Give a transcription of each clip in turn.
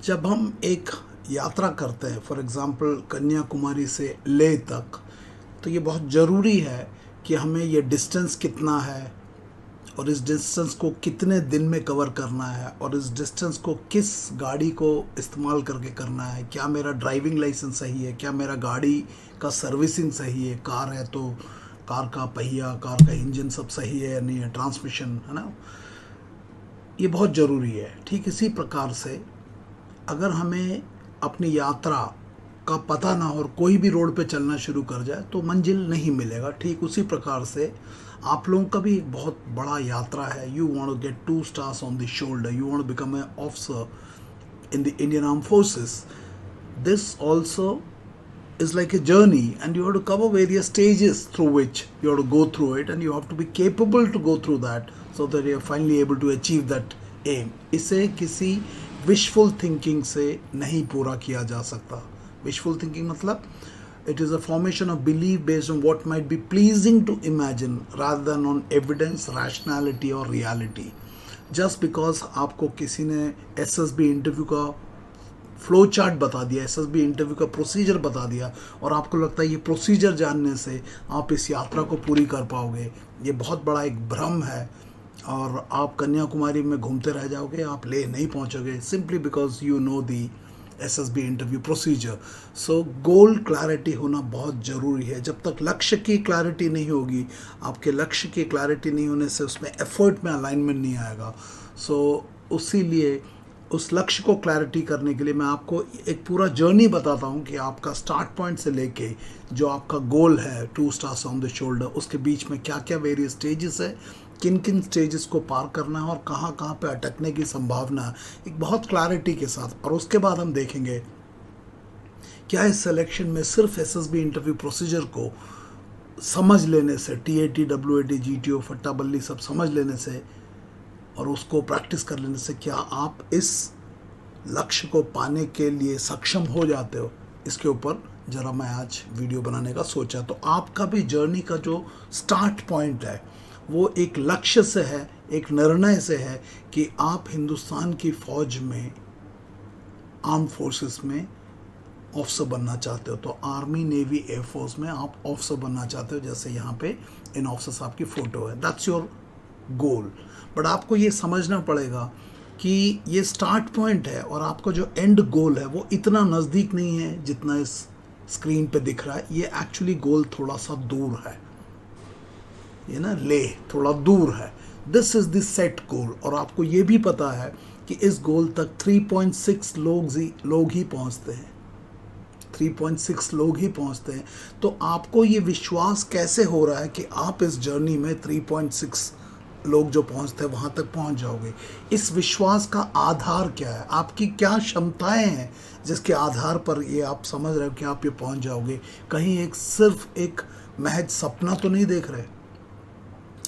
जब हम एक यात्रा करते हैं, फॉर एग्ज़ाम्पल कन्याकुमारी से लेह तक, तो ये बहुत ज़रूरी है कि हमें ये डिस्टेंस कितना है और इस डिस्टेंस को कितने दिन में कवर करना है और इस डिस्टेंस को किस गाड़ी को इस्तेमाल करके करना है। क्या मेरा ड्राइविंग लाइसेंस सही है, क्या मेरा गाड़ी का सर्विसिंग सही है, कार है तो कार का पहिया, कार का इंजन सब सही है या नहीं है, ट्रांसमिशन है ना। ये बहुत ज़रूरी है। ठीक इसी प्रकार से अगर हमें अपनी यात्रा का पता ना हो और कोई भी रोड पे चलना शुरू कर जाए तो मंजिल नहीं मिलेगा। ठीक उसी प्रकार से आप लोगों का भी एक बहुत बड़ा यात्रा है। You want to get 2 stars on the shoulder, you want to become a officer in the Indian Armed Forces. This also is like a journey, and you have to cover various stages through which you have to go through it, and you have to be capable to go through that so that you are finally able to achieve that aim. इसे किसी wishful thinking से नहीं पूरा किया जा सकता। Wishful thinking मतलब it is a formation of belief based on what might be pleasing to imagine rather than on evidence, rationality or reality. Just because आपको किसी ने एसएसबी इंटरव्यू का फ्लो चार्ट बता दिया, एसएसबी इंटरव्यू का procedure बता दिया और आपको लगता है ये प्रोसीजर जानने से आप इस यात्रा को पूरी कर पाओगे, ये बहुत बड़ा एक भ्रम है और आप कन्याकुमारी में घूमते रह जाओगे, आप लेह नहीं पहुंचोगे simply because you know the SSB interview procedure. So goal clarity होना बहुत ज़रूरी है। जब तक लक्ष्य की क्लैरिटी नहीं होगी, आपके लक्ष्य की क्लैरिटी नहीं होने से उसमें एफर्ट में अलाइनमेंट नहीं आएगा। सो उसी लिए उस लक्ष्य को क्लैरिटी करने के लिए मैं आपको एक पूरा जर्नी बताता हूँ कि आपका स्टार्ट पॉइंट से लेके जो आपका गोल है 2 stars ऑन द शोल्डर, उसके बीच में क्या क्या वेरियस स्टेजेस है, किन किन स्टेजेस को पार करना है और कहाँ कहाँ पे अटकने की संभावना है, एक बहुत क्लैरिटी के साथ। और उसके बाद हम देखेंगे क्या इस सिलेक्शन में सिर्फ एसएसबी इंटरव्यू प्रोसीजर को समझ लेने से, टीएटी, डब्ल्यूएटी, जीटीओ, फट्टा बल्ली सब समझ लेने से और उसको प्रैक्टिस कर लेने से क्या आप इस लक्ष्य को पाने के लिए सक्षम हो जाते हो, इसके ऊपर ज़रा मैं आज वीडियो बनाने का सोचा। तो आपका भी जर्नी का जो स्टार्ट पॉइंट है वो एक लक्ष्य से है, एक निर्णय से है कि आप हिंदुस्तान की फ़ौज में, आर्म फोर्सेस में ऑफिसर बनना चाहते हो। तो आर्मी, नेवी, एयरफोर्स में आप ऑफिसर बनना चाहते हो, जैसे यहाँ पे इन ऑफिसर्स आपकी फ़ोटो है। That's your goal. बट आपको ये समझना पड़ेगा कि ये स्टार्ट पॉइंट है और आपका जो एंड गोल है वो इतना नज़दीक नहीं है जितना इस स्क्रीन पे दिख रहा है। ये एक्चुअली गोल थोड़ा सा दूर है, ये ना लेह थोड़ा दूर है। This is the set goal. और आपको ये भी पता है कि इस गोल तक 3.6 लोग ही पहुंचते हैं, 3.6 लोग ही पहुंचते हैं। तो आपको ये विश्वास कैसे हो रहा है कि आप इस जर्नी में 3.6 लोग जो पहुंचते हैं वहां तक पहुंच जाओगे? इस विश्वास का आधार क्या है? आपकी क्या क्षमताएं हैं जिसके आधार पर ये आप समझ रहे हो कि आप ये पहुंच जाओगे? कहीं एक सिर्फ एक महज सपना तो नहीं देख रहे।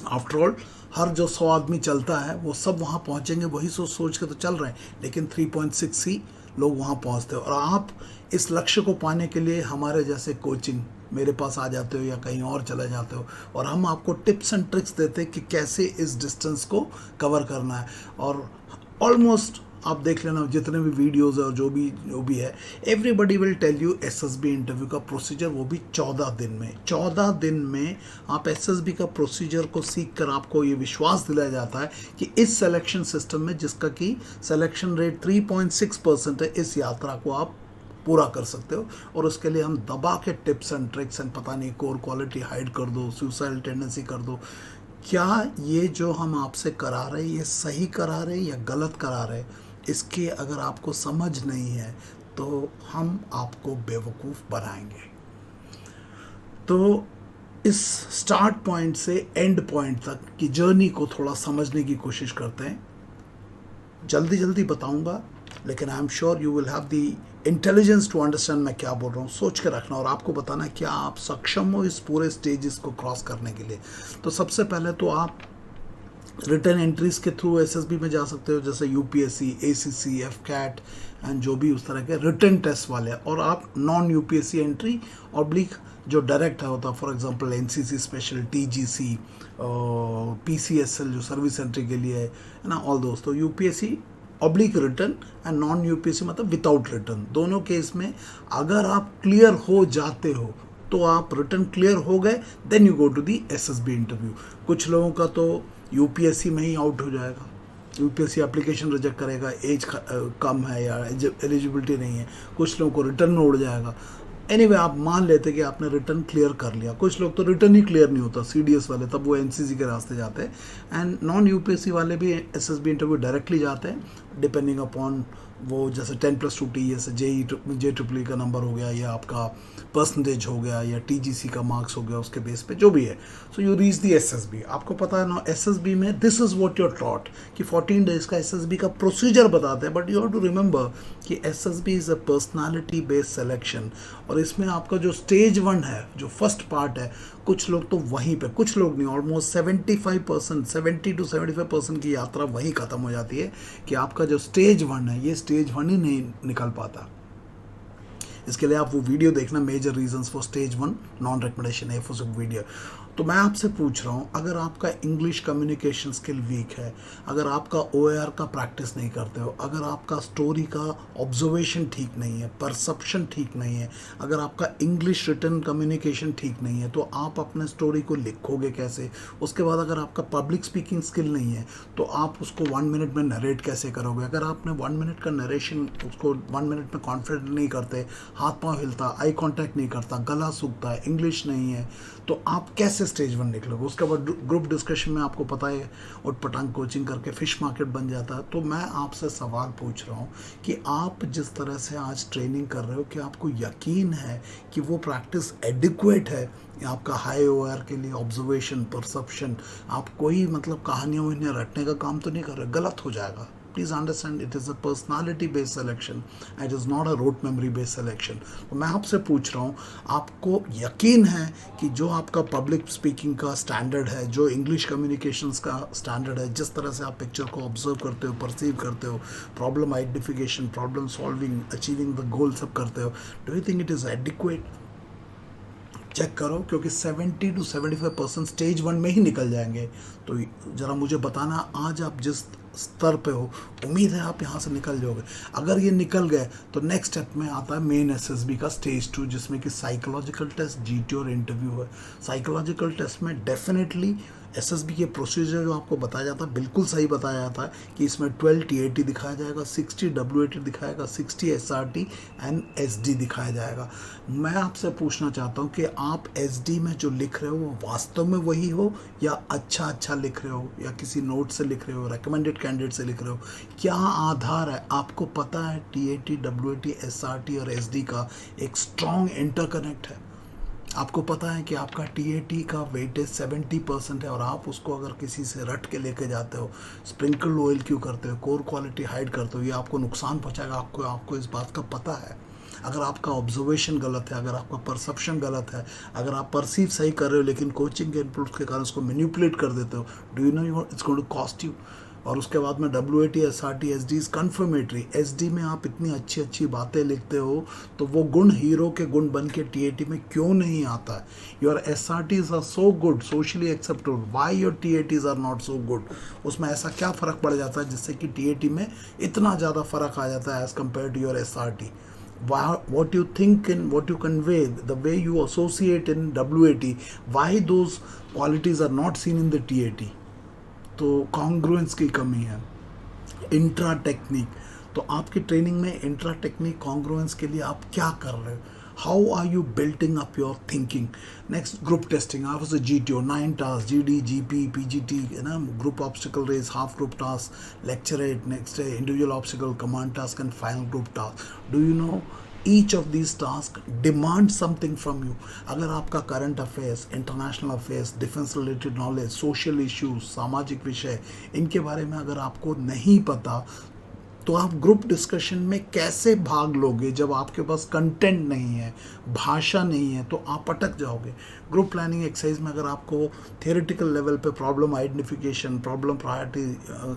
आफ्टर ऑल हर जो 100 आदमी चलता है वो सब वहाँ पहुँचेंगे वही सोच सोच के तो चल रहे हैं, लेकिन 3.6 ही लोग वहाँ पहुँचते हो। और आप इस लक्ष्य को पाने के लिए हमारे जैसे कोचिंग मेरे पास आ जाते हो या कहीं और चले जाते हो और हम आपको टिप्स एंड ट्रिक्स देते हैं कि कैसे इस डिस्टेंस को कवर करना है। और ऑलमोस्ट आप देख लेना जितने भी वीडियोस है और जो भी है, everybody will tell you SSB interview का प्रोसीजर, वो भी 14 दिन में। 14 दिन में आप एसएसबी का प्रोसीजर को सीख कर आपको ये विश्वास दिलाया जाता है कि इस सिलेक्शन सिस्टम में, जिसका कि सिलेक्शन रेट 3.6% है, इस यात्रा को आप पूरा कर सकते हो। और उसके लिए हम दबा के टिप्स एंड ट्रिक्स एंड पता नहीं कोर क्वालिटी हाइड कर दो, सुसाइडल टेंडेंसी कर दो, क्या ये जो हम आपसे करा रहे हैं ये सही करा रहे हैं या गलत करा रहे हैं, इसकी अगर आपको समझ नहीं है तो हम आपको बेवकूफ़ बनाएंगे। तो इस स्टार्ट पॉइंट से एंड पॉइंट तक की जर्नी को थोड़ा समझने की कोशिश करते हैं। जल्दी जल्दी बताऊंगा, लेकिन I am sure you will have the intelligence to understand मैं क्या बोल रहा हूँ। सोच के रखना और आपको बताना क्या आप सक्षम हो इस पूरे स्टेजेस को क्रॉस करने के लिए। तो सबसे पहले तो आप रिटर्न एंट्रीज के थ्रू एसएसबी में जा सकते हो, जैसे यूपीएससी, एसीसी, एफकैट एंड जो भी उस तरह के रिटर्न टेस्ट वाले। और आप नॉन यूपीएससी एंट्री ऑब्लिक जो डायरेक्ट है होता, for example NCC special, TGC, PCSL जो सर्विस एंट्री के लिए है ना, ऑल दोस्त। तो UPSC oblique written and non UPSC मतलब विदाउट रिटन। दोनों केस में अगर आप क्लियर हो जाते हो तो आप रिटन क्लियर हो गए, then you go to the SSB interview. कुछ लोगों का तो यूपीएससी में ही आउट हो जाएगा, यूपीएससी एप्लीकेशन रिजेक्ट करेगा, एज कम है या एलिजिबिलिटी नहीं है। कुछ लोगों को रिटर्न में उड़ जाएगा। एनीवे आप मान लेते कि आपने रिटर्न क्लियर कर लिया। कुछ लोग तो रिटर्न ही क्लियर नहीं होता, सीडीएस वाले, तब वो एनसीसी के रास्ते जाते हैं। एंड नॉन यूपीएससी वाले भी एसएसबी इंटरव्यू डायरेक्टली जाते हैं, डिपेंडिंग अपॉन वो जैसे 10+2 टीएस जे का नंबर हो गया, या आपका परसेंटेज हो गया, या टीजीसी का मार्क्स हो गया, उसके बेस पे जो भी है। So you reach the SSB. आपको पता है ना एसएसबी में this is what you are taught कि 14 डेज का एसएसबी का प्रोसीजर बताते हैं। But you have to remember कि SSB is a personality based selection, और इसमें आपका जो स्टेज 1 है, जो फर्स्ट पार्ट है, कुछ लोग तो वहीं पे, कुछ लोग नहीं, ऑलमोस्ट 75%, 70 to 75% की यात्रा वहीं ख़त्म हो जाती है कि आपका जो स्टेज 1 है, ये स्टेज 1 ही नहीं निकल पाता। इसके लिए आप वो वीडियो देखना, major reasons for stage 1 non recommendation एफोसिक वीडियो। तो मैं आपसे पूछ रहा हूँ, अगर आपका इंग्लिश कम्युनिकेशन स्किल वीक है, अगर आपका OAR का प्रैक्टिस नहीं करते हो, अगर आपका स्टोरी का ऑब्जर्वेशन ठीक नहीं है, परसेप्शन ठीक नहीं है, अगर आपका इंग्लिश रिटन कम्युनिकेशन ठीक नहीं है, तो आप अपने स्टोरी को लिखोगे कैसे? उसके बाद अगर आपका पब्लिक स्पीकिंग स्किल नहीं है तो आप उसको 1 मिनट में नरेट कैसे करोगे? अगर आपने 1 मिनट का नरेशन, उसको 1 मिनट में कॉन्फिडेंट नहीं करते, हाथ पाँव हिलता, आई कॉन्टैक्ट नहीं करता, गला सूखता है, इंग्लिश नहीं है, तो आप कैसे स्टेज 1 निकलोगे? उसके बाद ग्रुप डिस्कशन में आपको पता है उठ पटांग कोचिंग करके फिश मार्केट बन जाता है। तो मैं आपसे सवाल पूछ रहा हूँ कि आप जिस तरह से आज ट्रेनिंग कर रहे हो, कि आपको यकीन है कि वो प्रैक्टिस एडिक्वेट है आपका हाई OAR के लिए? ऑब्जर्वेशन, परसेप्शन, आप कोई मतलब कहानियाँ वहानियाँ रटने का काम तो नहीं कर रहे? गलत हो जाएगा। Please understand, it is a personality based selection, it is not a rote memory based selection. तो मैं आपसे पूछ रहा हूँ, आपको यकीन है कि जो आपका पब्लिक स्पीकिंग का स्टैंडर्ड है, जो इंग्लिश कम्युनिकेशंस का स्टैंडर्ड है, जिस तरह से आप पिक्चर को ऑब्जर्व करते हो, परसीव करते हो, problem identification, problem solving, achieving the goal सब करते हो, do you think it is adequate? Check करो, क्योंकि 70 to 75% स्टेज 1 में ही निकल जाएंगे। तो ज़रा मुझे बताना, आज आप जिस स्तर पे हो, उम्मीद है आप यहाँ से निकल जाओगे। अगर ये निकल गए तो नेक्स्ट स्टेप में आता है मेन एसएसबी का स्टेज 2, जिसमें कि साइकोलॉजिकल टेस्ट, जीटी और इंटरव्यू है। साइकोलॉजिकल टेस्ट में डेफिनेटली एसएसबी के प्रोसीजर जो आपको बताया जाता है, बिल्कुल सही बताया जाता है कि इसमें 12 TAT दिखाया जाएगा, 60 WAT दिखाएगा, 60 SRT एंड SD दिखाया जाएगा। मैं आपसे पूछना चाहता हूँ कि आप SD में जो लिख रहे हो वो वास्तव में वही हो, या अच्छा लिख रहे हो, या किसी नोट से लिख रहे हो, रेकमेंडेड कैंडिडेट से लिख रहे हो? क्या आधार है? आपको पता है TAT, WAT, SRT और SD का एक स्ट्रॉन्ग इंटरकनेक्ट है। आपको पता है कि आपका TAT का वेटेज 70% है, और आप उसको अगर किसी से रट के लेके जाते हो, स्प्रिंकल ऑयल क्यों करते हो, कोर क्वालिटी हाइड करते हो, ये आपको नुकसान पहुंचाएगा। आपको इस बात का पता है। अगर आपका ऑब्जर्वेशन गलत है, अगर आपका परसेप्शन गलत है, अगर आप परसीव सही कर रहे हो लेकिन कोचिंग के इनपुट्स के कारण उसको मैनिपुलेट कर देते हो, do you know it's going to cost you. और उसके बाद में WAT, SRT, SD is confirmatory. SD में आप इतनी अच्छी बातें लिखते हो, तो वो गुण हीरो के गुण बन के TAT में क्यों नहीं आता है? Your SRTs are so good, socially acceptable, why your TATs are not so good? उसमें ऐसा क्या फ़र्क पड़ जाता है जिससे कि TAT में इतना ज़्यादा फ़र्क आ जाता है as compare to your SRT? What you think and what you convey, the way you associate in WAT, why those qualities are not seen in the TAT? तो कॉन्ग्रुएंस की कमी है। इंट्रा टेक्निक, तो आपकी ट्रेनिंग में intra technique congruence के लिए आप क्या कर रहे हो? How are you building up your thinking? Next group testing, आप उसे GTO 9 task, GD, GP, PGT है ना, group obstacle race, half group task, lecture 8, next है individual obstacle, command task and final group task. Do you know each of these tasks demand something from you? अगर आपका current affairs, international affairs, defence related knowledge, social issues, सामाजिक विषय, इनके बारे में अगर आपको नहीं पता, तो आप ग्रुप डिस्कशन में कैसे भाग लोगे जब आपके पास कंटेंट नहीं है, भाषा नहीं है? तो आप अटक जाओगे। ग्रुप प्लानिंग एक्सरसाइज में अगर आपको थियोरेटिकल लेवल पे प्रॉब्लम आइडेंटिफिकेशन, प्रॉब्लम प्रायोरिटी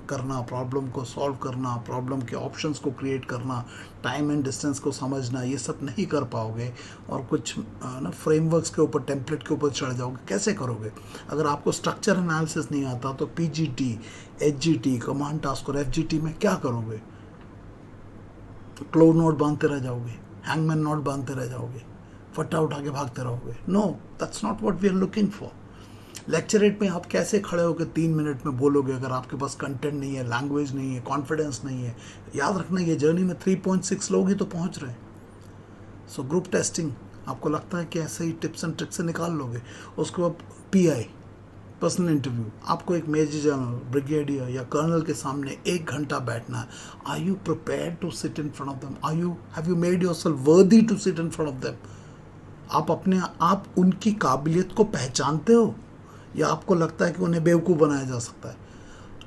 करना, प्रॉब्लम को सॉल्व करना, प्रॉब्लम के ऑप्शंस को क्रिएट करना, टाइम एंड डिस्टेंस को समझना, ये सब नहीं कर पाओगे, और कुछ ना फ्रेमवर्क्स के ऊपर, टेम्पलेट के ऊपर चढ़ जाओगे। कैसे करोगे? अगर आपको स्ट्रक्चर एनालिसिस नहीं आता तो PGT, HGT, कमांड टास्क और FGT में क्या करोगे? क्लो नोट बांधते रह जाओगे, हैंगमैन नोट बांधते रह जाओगे, फट्टा उठा के भागते रहोगे। No, that's not what we are looking for. Lecturette में आप कैसे खड़े होकर 3 मिनट में बोलोगे अगर आपके पास कंटेंट नहीं है, लैंग्वेज नहीं है, कॉन्फिडेंस नहीं है? याद रखना, ये जर्नी में 3.6 लोग ही तो पहुंच रहे हैं। सो ग्रुप टेस्टिंग आपको लगता है कि ऐसे ही टिप्स एंड ट्रिक्स से निकाल लोगे? उसके बाद PI, पर्सनल इंटरव्यू, आपको एक मेजर जनरल, ब्रिगेडियर या कर्नल के सामने 1 घंटा बैठना है। Are you prepared to sit in front of them? Have you made yourself worthy to sit in front of them? आप उनकी काबिलियत को पहचानते हो या आपको लगता है कि उन्हें बेवकूफ़ बनाया जा सकता है?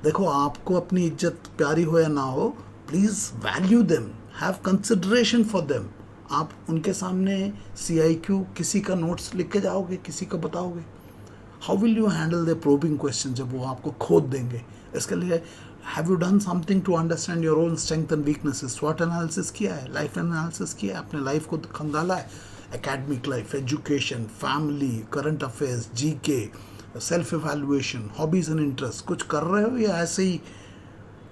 देखो, आपको अपनी इज्जत प्यारी हो या ना हो, please value them, have consideration for them. आप उनके सामने CIQ किसी का नोट्स लिख के जाओगे, किसी को बताओगे? How will you handle the probing question जब वो आपको खोद देंगे? इसके लिए have you done something to understand your own strength and weaknesses? स्वॉट एनालिसिस किया है, लाइफ एनालिसिस किया है, अपने लाइफ को खंगाला है? Academic life, education, family, current affairs, GK, self evaluation, hobbies and interest, कुछ कर रहे हो या ऐसे ही?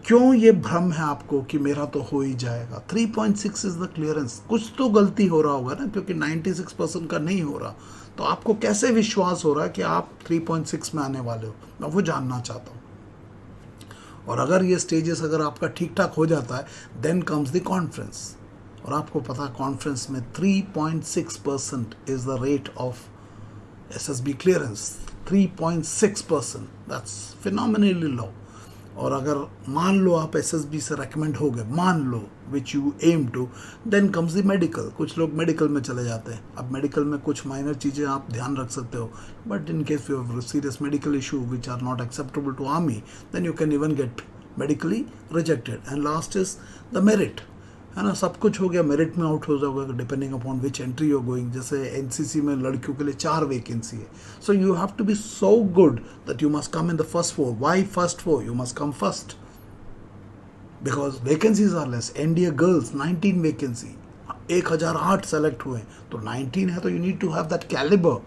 क्यों ये भ्रम है आपको कि मेरा तो हो ही जाएगा? 3.6 इज द क्लियरेंस। कुछ तो गलती हो रहा होगा ना, क्योंकि 96% का नहीं हो रहा। तो आपको कैसे विश्वास हो रहा है कि आप 3.6 में आने वाले हो? मैं वो जानना चाहता हूँ। और अगर ये स्टेजेस अगर आपका ठीक ठाक हो जाता है, देन कम्स द कॉन्फ्रेंस। और आपको पता है कॉन्फ्रेंस में 3.6% is the rate of SSB clearance. 3.6%, that's phenomenally low. और अगर मान लो आप SSB से रेकमेंड हो गए, मान लो, which you aim to, then comes the medical. कुछ लोग मेडिकल में चले जाते हैं। अब मेडिकल में कुछ माइनर चीज़ें आप ध्यान रख सकते हो, but in case you have serious medical issue which are not acceptable to army, then you can even get medically rejected. And last is the merit, है ना? सब कुछ हो गया, मेरिट में आउट हो जाओगे depending upon which entry you going. जैसे NCC में लड़कियों के लिए 4 वैकेंसी है, so you have to be so good that you must come in the first 4। Why first 4? You must come first because vacancies are less. NDA girls 19 vacancy, 1008 select हुए, तो 19 है, तो you need to have that calibre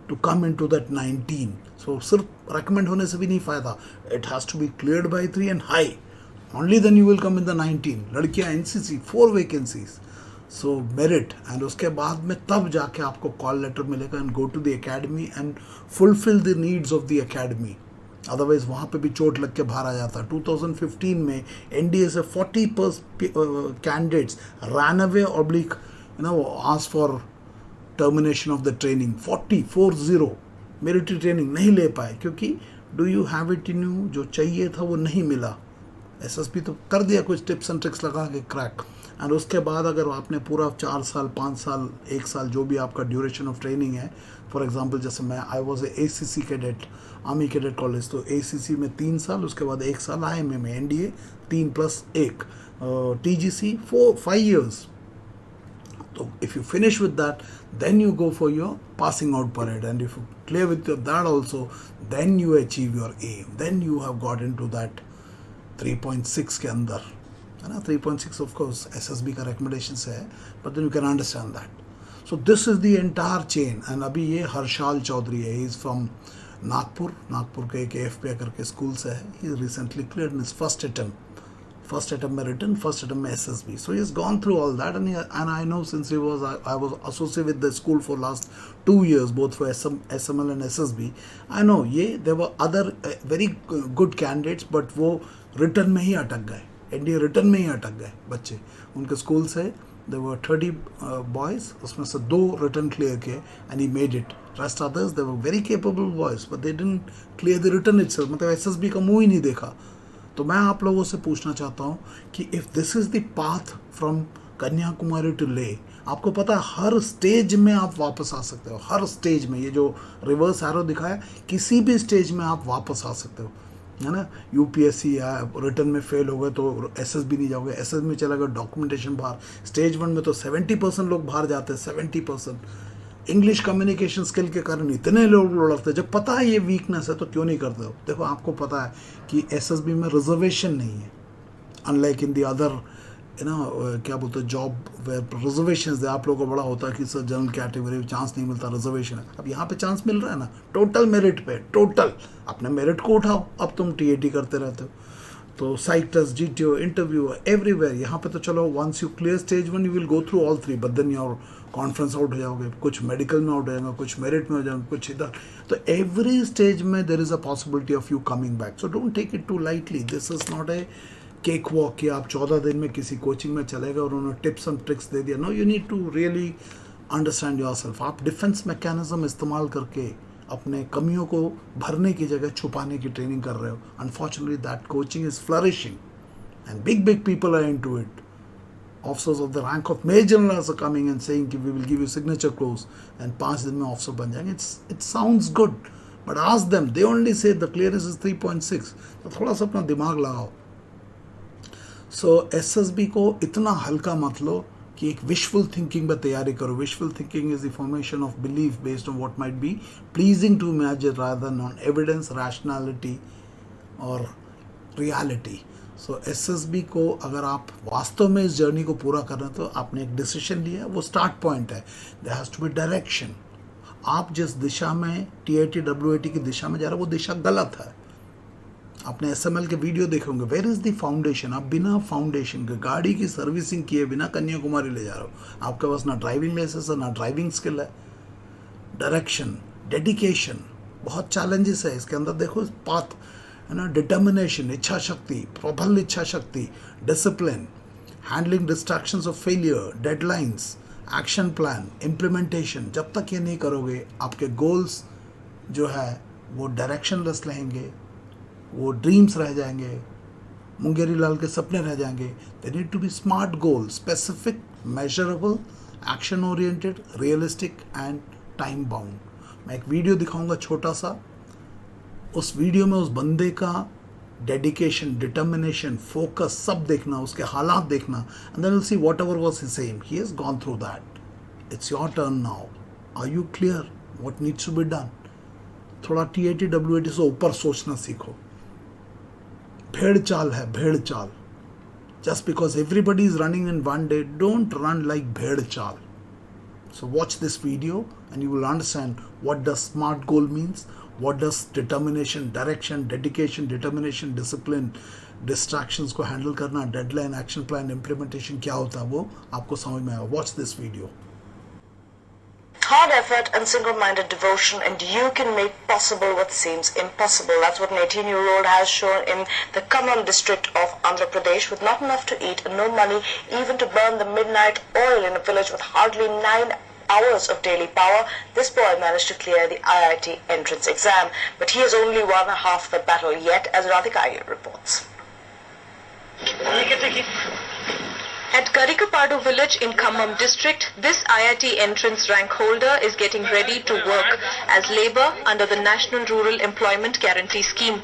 to come in to that 19। So सिर्फ recommend होने से भी नहीं फायदा, it has to be cleared by 3 and high, only then you will come in the 19. लड़कियां NCC 4 vacancies, so merit. And उसके बाद में तब जाके आपको कॉल लेटर मिलेगा and go to the academy and fulfil the needs of the academy. Otherwise वहाँ पे भी चोट लग के बाहर आ जाता। 2015 में NDA से 40% candidates ran away oblique ask for termination of the training. 40 military training नहीं ले पाए क्योंकि do you have it in you, जो चाहिए था वो नहीं मिला। SSB तो कर दिया कुछ टिप्स एंड ट्रिक्स लगा के क्रैक, एंड उसके बाद अगर आपने पूरा 4 साल, 5 साल, 1 साल, जो भी आपका ड्यूरेशन ऑफ ट्रेनिंग है, फॉर एग्जांपल जैसे मैं I was a ACC cadet, army cadet college, तो ACC में 3 साल, उसके बाद 1 साल IMA में, NDA 3 + 1, TGC 5 years. So if you finish with that, then you go for your passing out parade, and if you clear with that also, then you achieve your aim, then you have got into that 3.6 के अंदर, है ना? 3.6 of course SSB का recommendation से है, but then you can understand that. So this is the entire chain. And अभी ये हर्षाल चौधरी है, ही इज़ फ्रॉम नागपुर के एक AFPI करके स्कूल से है। ही recently cleared in first attempt में रिटन, फर्स्ट अटेम्प्ट में SSB. So he has gone through all that, and I know since I was associated with the school for last 2 years, both for SML and SSB. I know there were other very good candidates, but वो return में ही अटक गए, NDA return में ही अटक गए बच्चे। उनके school से there were 30 boys, उसमें से 2 रिटर्न क्लियर किए, and he made it. Rest others, they were very capable boys, but they didn't clear the return itself. मतलब SSB का मुँह ही नहीं देखा। तो मैं आप लोगों से पूछना चाहता हूँ कि if this is the path from Kanyakumari to Leh, आपको पता है हर स्टेज में आप वापस आ सकते हो। हर स्टेज में, ये जो रिवर्स एरो दिखाया, किसी भी स्टेज में आप वापस आ सकते हो, है ना? UPSC या रिटर्न में फेल हो गए तो SSB नहीं जाओगे, SSB में चला गया डॉक्यूमेंटेशन बाहर। स्टेज 1 में तो 70% लोग बाहर जाते हैं, 70%। इंग्लिश कम्युनिकेशन स्किल के कारण इतने लोग लड़ते हैं। जब पता है ये वीकनेस है तो क्यों नहीं करते हो? देखो, आपको पता है कि SSB में रिजर्वेशन नहीं है, अनलाइक इन दी अदर, क्या बोलते हैं, जॉब रिजर्वेशन है। आप लोगों को बड़ा होता है कि सर जनरल कैटेगरी में चांस नहीं मिलता, रिजर्वेशन है। अब यहाँ पे चांस मिल रहा है ना, टोटल मेरिट पे, टोटल अपने मेरिट को उठाओ। अब तुम TAT करते रहते हो, तो psych test, GTO, interview, everywhere. यहाँ पे तो चलो once you clear stage 1 you will go through all 3, but then your confidence out हो जाओगे, कुछ मेडिकल में आउट हो जाएगा, कुछ मेरिट में हो जाएगा, कुछ इधर। तो एवरी स्टेज में there is a possibility of you coming back, so don't take it too lightly. This is not a cakewalk कि आप 14 दिन में किसी कोचिंग में चले गए और उन्होंने टिप्स एंड ट्रिक्स दे दिया। No, you need to really understand yourself. आप डिफेंस मैकेनिज्म इस्तेमाल करके अपने कमियों को भरने की जगह छुपाने की ट्रेनिंग कर रहे हो। Unfortunately that coaching is flourishing and big people are into it. Officers of the rank of major generals are coming and saying कि we will give you signature clause and 5 दिन में officer बन जाएंगे. It sounds good, but ask them. They only say the clearance is 3.6. तो थोड़ा सा अपना दिमाग लगाओ. So SSB को इतना हल्का मत लो कि एक wishful thinking में तैयारी करो. Wishful thinking is the formation of belief based on what might be pleasing to imagine rather than on evidence, rationality और reality. सो SSB को अगर आप वास्तव में इस जर्नी को पूरा कर रहे हैं तो आपने एक डिसीजन लिया है, वो स्टार्ट पॉइंट है. There has to be direction. आप जिस दिशा में TIT WIT की दिशा में जा रहे हो वो दिशा गलत है. आपने SML के वीडियो देखे होंगे. Where is the foundation? आप बिना फाउंडेशन के गाड़ी की सर्विसिंग किए बिना कन्याकुमारी ले जा रहे हो. आपके पास ना ड्राइविंग लाइसेंस है ना ड्राइविंग स्किल है. डायरेक्शन, डेडिकेशन, बहुत चैलेंजेस है इसके अंदर. देखो पाथ है ना, डिटर्मिनेशन, इच्छा शक्ति, प्रबल इच्छा शक्ति, discipline, handling distractions of failure, deadlines, action plan, implementation. जब तक ये नहीं करोगे आपके गोल्स जो है वो डायरेक्शनलेस रहेंगे, वो ड्रीम्स रह जाएंगे, मुंगेरी लाल के सपने रह जाएंगे. They need to be smart goal, specific, measurable, action oriented, realistic and time bound. मैं एक वीडियो दिखाऊंगा छोटा सा. उस वीडियो में उस बंदे का डेडिकेशन, डिटर्मिनेशन, फोकस सब देखना, उसके हालात देखना. And then will see whatever was his aim, he has gone through that. It's your turn now. Are you clear what needs to be done? थोड़ा TIT WIT से ऊपर सोचना सीखो. भेड़ चाल है, भेड़ चाल. Just because everybody is running in one day, don't run like भेड़ चाल. So watch this video and you will understand what does SMART goal means, what does determination, direction, dedication, determination, discipline, distractions को handle करना, deadline, action plan, implementation क्या होता है वो आपको समझ में आएगा. Watch this video. Hard effort and single-minded devotion, and you can make possible what seems impossible. That's what an 18-year-old has shown in the Khammam district of Andhra Pradesh, with not enough to eat and no money even to burn the midnight oil in a village with hardly 9 hours of daily power. This boy managed to clear the IIT entrance exam, but he has only won half the battle yet, as Radhika Iyer reports. At Karikapadu village in Khammam district, this IIT entrance rank holder is getting ready to work as labour under the National Rural Employment Guarantee Scheme.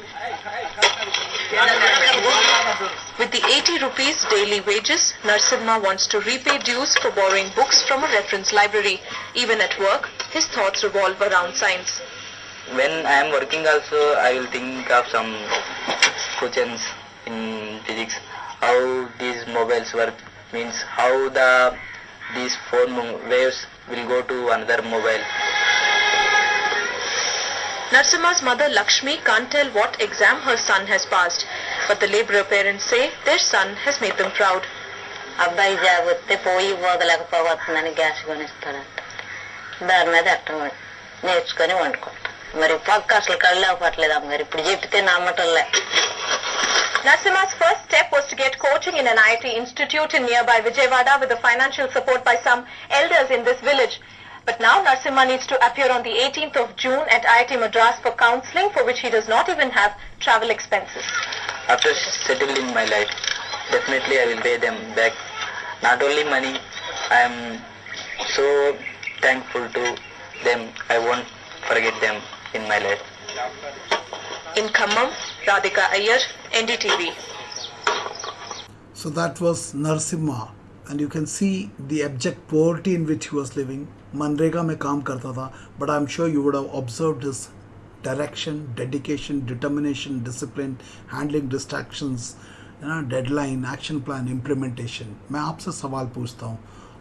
With the 80 rupees daily wages, Narsimha wants to repay dues for borrowing books from a reference library. Even at work, his thoughts revolve around science. When I am working also, I will think of some questions in physics. How these mobiles work, means how these phone waves will go to another mobile. Narsimha's mother Lakshmi can't tell what exam her son has passed, but the labourer parents say their son has made them proud. అబ్బాయి job వస్తే పోయి పోగలేకపోతుందని gas కొనిస్తాడంట. దాని మీద అట్ట నేర్చుకొని వండుకుంటా. మరి పక్క అసలు కళ్ళపట్లేదు అమ్మగారు, ఇప్పుడు చెప్తే నమ్మటంలే. Narsimha's first step was to get coaching in an IIT institute in nearby Vijayawada with the financial support by some elders in this village. But now Narsimha needs to appear on the 18th of June at IIT Madras for counselling, for which he does not even have travel expenses. After settling in my life, definitely I will pay them back. Not only money, I am so thankful to them. I won't forget them in my life. In Khammam, Radhika Iyer, NDTV. So that was Narsimha, and you can see the abject poverty in which he was living. MNREGA में काम करता था, but I'm sure you would have observed his direction, dedication, determination, discipline, handling distractions, deadline, action plan, implementation. मैं आपसे सवाल पूछता हूँ,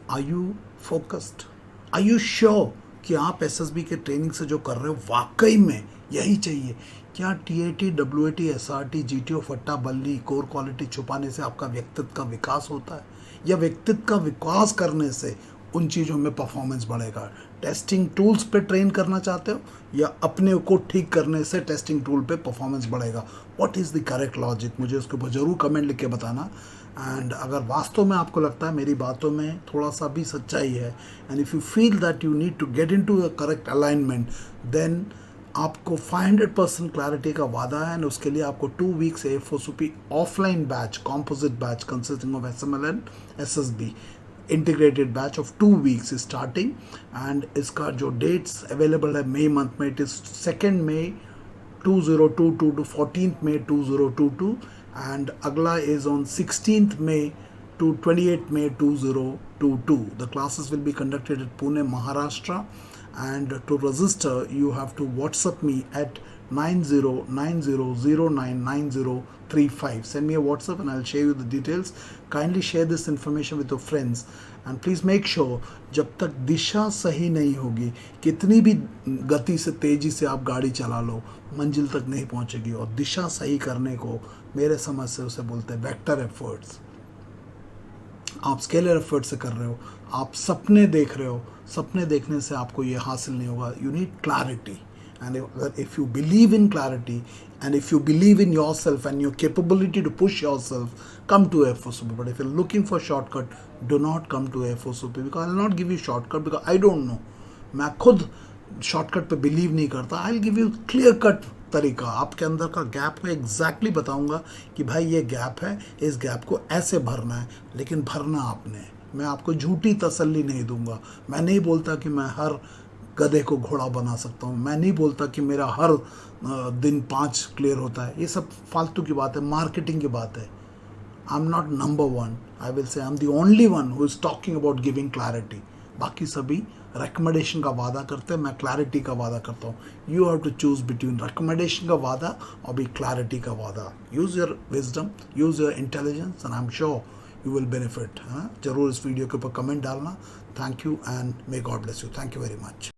are you focused? Are you sure कि आप एसएसबी के ट्रेनिंग से जो कर रहे हो वाकई में यही चाहिए। क्या टीएटी, डब्ल्यूएटी, एसआरटी, जीटीओ, फट्टा बल्ली, कोर क्वालिटी छुपाने से आपका व्यक्तित्व का विकास होता है, या व्यक्तित्व का विकास करने से उन चीज़ों में परफॉर्मेंस बढ़ेगा? टेस्टिंग टूल्स पे ट्रेन करना चाहते हो, या अपने को ठीक करने से टेस्टिंग टूल पे परफॉर्मेंस बढ़ेगा? What is the correct logic? मुझे उसके ऊपर ज़रूर कमेंट लिख के बताना। एंड अगर वास्तव में आपको लगता है मेरी बातों में थोड़ा सा भी सच्चाई है, and if you feel that you need to get into a correct alignment, then आपको 500% क्लैरिटी का वादा है। एंड उसके लिए आपको 2 weeks A4SUPI offline batch, composite batch consisting of SML and SSB integrated batch of 2 weeks starting. And इसका जो dates available है मई मंथ में, it is 2 May 2022 to 14th May 2022, and अगला is on 16th May to 28th May 2022. The classes will be conducted at Pune, Maharashtra, and to register you have to WhatsApp me at 9090099035. Send me a WhatsApp and I'll share you the details. Kindly share this information with your friends, and please make sure जब तक दिशा सही नहीं होगी, कितनी भी गति से तेजी से आप गाड़ी चला लो, मंजिल तक नहीं पहुंचेगी। और दिशा सही करने को मेरे समझ से उसे बोलते हैं वेक्टर एफर्ट्स। आप स्केलर एफर्ट से कर रहे हो, आप सपने देख रहे हो, सपने देखने से आपको ये हासिल नहीं होगा। You need clarity, and if you believe in clarity, and if you believe in yourself and your capability to push yourself, come to A4SUPI. But if you're looking for shortcut, do not come to A4SUPI, because I'll not give you shortcut, because I don't know. मैं खुद shortcut पे believe नहीं करता। I'll give you clear cut तरीका, आपके अंदर का gap को एग्जैक्टली बताऊंगा कि भाई ये गैप है, इस गैप को ऐसे भरना है, लेकिन भरना आपने। मैं आपको झूठी तसल्ली नहीं दूंगा। मैं नहीं बोलता कि मैं हर गधे को घोड़ा बना सकता हूँ। मैं नहीं बोलता कि मेरा हर दिन 5 क्लियर होता है। ये सब फालतू की बात है, मार्केटिंग की बात है। I am not number 1, I will say I am the only one who is talking about giving clarity. बाकी सभी रिकमेंडेशन का वादा करते हैं, मैं क्लैरिटी का वादा करता हूँ। You have to choose between recommendation का वादा और भी क्लैरिटी का वादा। Use your wisdom, use your intelligence, and I am sure you will benefit. जरूर इस वीडियो के ऊपर कमेंट डालना। Thank you and may God bless you. Thank you very much.